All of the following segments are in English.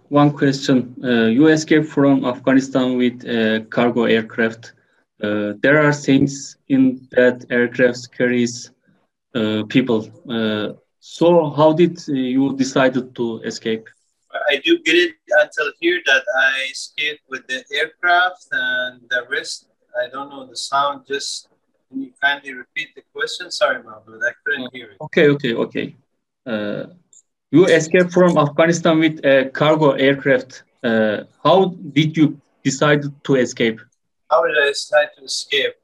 one question. You escaped from Afghanistan with a cargo aircraft. There are things in that aircraft carries people. So how did you decided to escape? I do get it until here that I escaped with the aircraft and the rest. I don't know the sound. Just can you kindly repeat the question? Sorry, Mahmoud, I couldn't hear it. Okay. You escaped from Afghanistan with a cargo aircraft. How did you decide to escape? How did I decide to escape?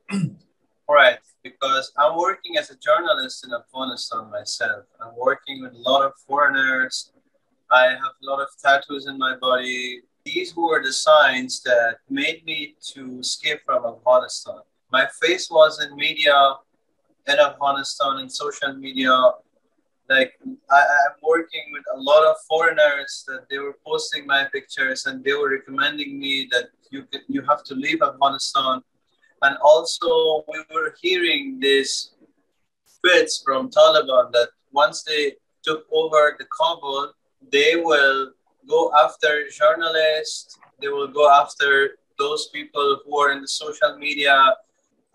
Right, because I'm working as a journalist in Afghanistan myself. I'm working with a lot of foreigners. I have a lot of tattoos in my body. These were the signs that made me to escape from Afghanistan. My face was in media in Afghanistan, in social media. Like I'm working with a lot of foreigners that they were posting my pictures and they were recommending me that you have to leave Afghanistan. And also we were hearing these threats from Taliban that once they took over the Kabul, they will go after journalists, they will go after those people who are in the social media.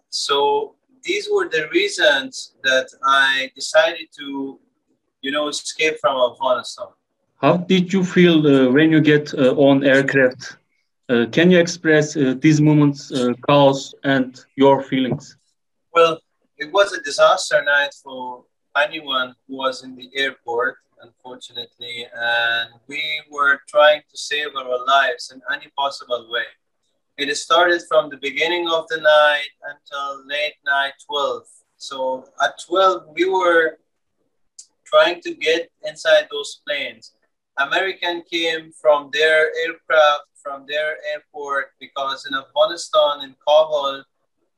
So these were the reasons that I decided to, escape from Afghanistan. How did you feel when you get on aircraft? Can you express these moments, chaos, and your feelings? Well, it was a disaster night for anyone who was in the airport, unfortunately, and we were trying to save our lives in any possible way. It started from the beginning of the night until late night 12. So at 12, we were trying to get inside those planes. American came from their aircraft, from their airport, because in Afghanistan, in Kabul,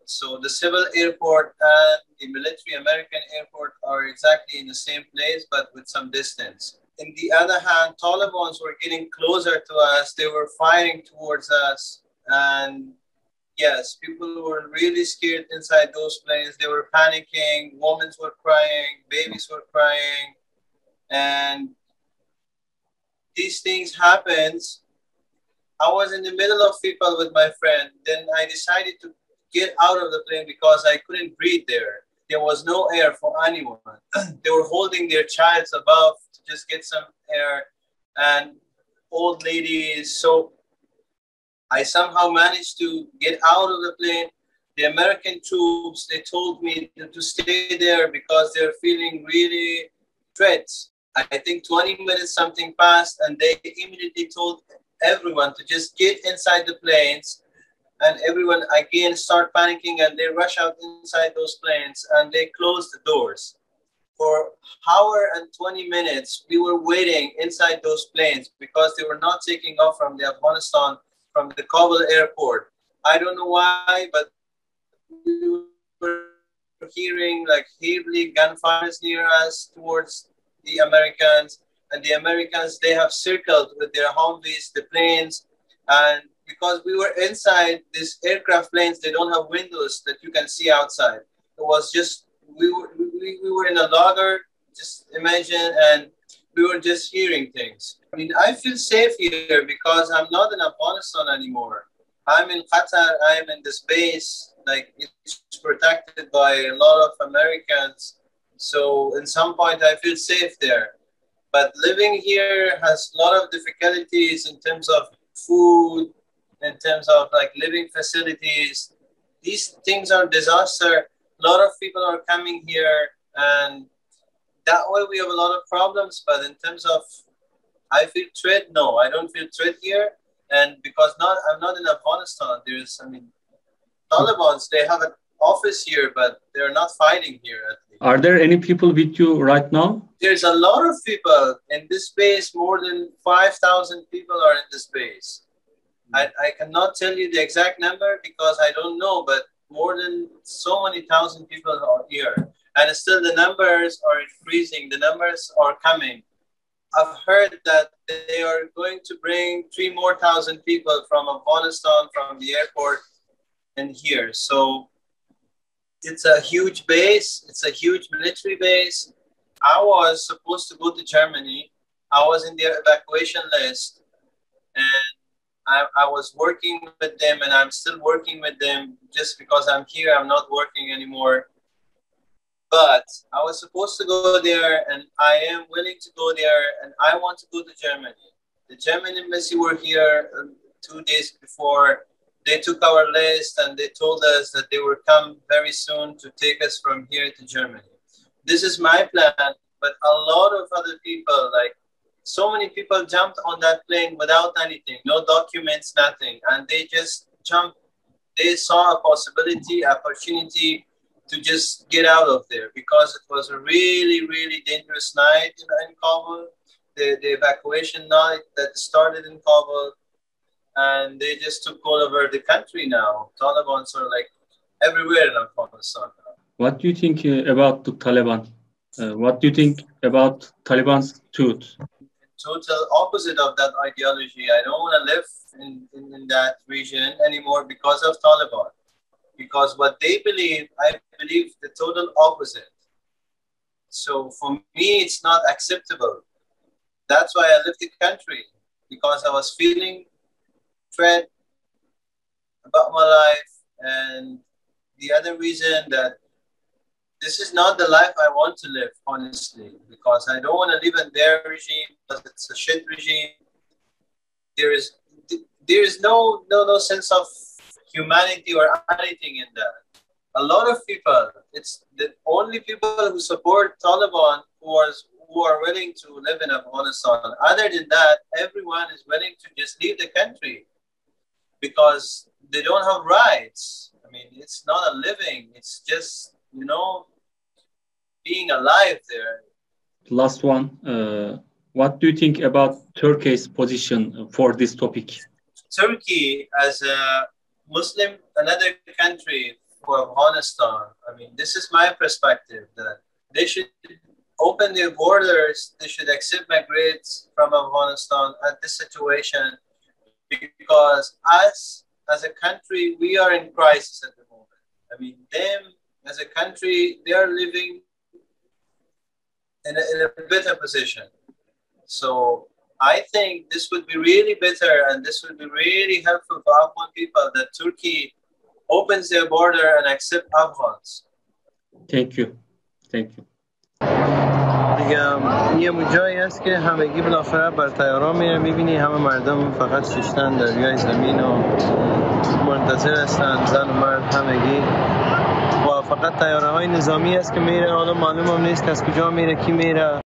so the civil airport and the military American airport are exactly in the same place, but with some distance. On the other hand, Taliban were getting closer to us. They were firing towards us. And yes, people were really scared inside those planes. They were panicking. Women were crying. Babies were crying. And these things happened. I was in the middle of people with my friend. Then I decided to get out of the plane because I couldn't breathe there. There was no air for anyone. They were holding their childs above to just get some air, and old ladies. So I somehow managed to get out of the plane. The American troops, they told me to stay there because they're feeling really threats. I think 20 minutes something passed, and they immediately told everyone to just get inside the planes, and everyone again start panicking, and they rush out inside those planes and they close the doors. For an hour and 20 minutes, we were waiting inside those planes because they were not taking off from the Afghanistan, from the Kabul airport. I don't know why, but we were hearing like heavily gunfires near us towards the Americans, and the Americans, they have circled with their Humvees the planes, and because we were inside these aircraft planes, they don't have windows that you can see outside. It was just, we were in a logger, just imagine, and we were just hearing things. I mean, I feel safe here because I'm not in Afghanistan anymore. I'm in Qatar, I'm in this base, like it's protected by a lot of Americans. So in some point I feel safe there. But living here has a lot of difficulties in terms of food, in terms of like living facilities. These things are disaster. A lot of people are coming here, and that way we have a lot of problems. But in terms of, I feel threat, no, I don't feel threat here. And because I'm not in Afghanistan, Taliban, they have an office here, but they're not fighting here at least. Are there any people with you right now? There's a lot of people in this space. More than 5,000 people are in this space. I cannot tell you the exact number because I don't know, but more than so many thousand people are here. And still the numbers are increasing. The numbers are coming. I've heard that they are going to bring 3,000 more people from Afghanistan, from the airport and here. So it's a huge base. It's a huge military base. I was supposed to go to Germany. I was in their evacuation list. and I was working with them, and I'm still working with them. Just because I'm here, I'm not working anymore. But I was supposed to go there, and I am willing to go there, and I want to go to Germany. The German embassy were here 2 days before. They took our list and they told us that they will come very soon to take us from here to Germany. This is my plan, but a lot of other people, like so many people, jumped on that plane without anything, no documents, nothing, and they just jumped. They saw a possibility, opportunity to just get out of there, because it was a really, really dangerous night in Kabul. The evacuation night that started in Kabul, and they just took all over the country now. Taliban are like everywhere in Afghanistan now. What do you think about the Taliban? What do you think about Taliban's truth? Total opposite of that ideology. I don't want to live in that region anymore because of Taliban. Because what they believe, I believe the total opposite. So for me, it's not acceptable. That's why I left the country, because I was feeling threat about my life, and the other reason that this is not the life I want to live, honestly, because I don't want to live in their regime, because it's a shit regime. There is no sense of humanity or anything in that. A lot of people, it's the only people who support Taliban who are willing to live in Afghanistan. Other than that, everyone is willing to just leave the country because they don't have rights. I mean, it's not a living. It's just, being alive there. Last one. What do you think about Turkey's position for this topic? Turkey, as a Muslim, another country for Afghanistan, I mean, this is my perspective, that they should open their borders, they should accept migrants from Afghanistan at this situation, because us as a country, we are in crisis at the moment. I mean, them as a country, they are living in a better position. So I think this would be really better, and this would be really helpful for Afghan people, that Turkey opens their border and accept Afghans. Thank you. Thank you. یه جایی هست که همگی بالاخره بر طیاران میره، میبینی همه مردم فقط ششتن در روی زمین و منتظر هستن، زن و مرد همگی، و فقط طیاره های نظامی هست که میره. حالا معلوم هم نیست از کجا میره، کی میره.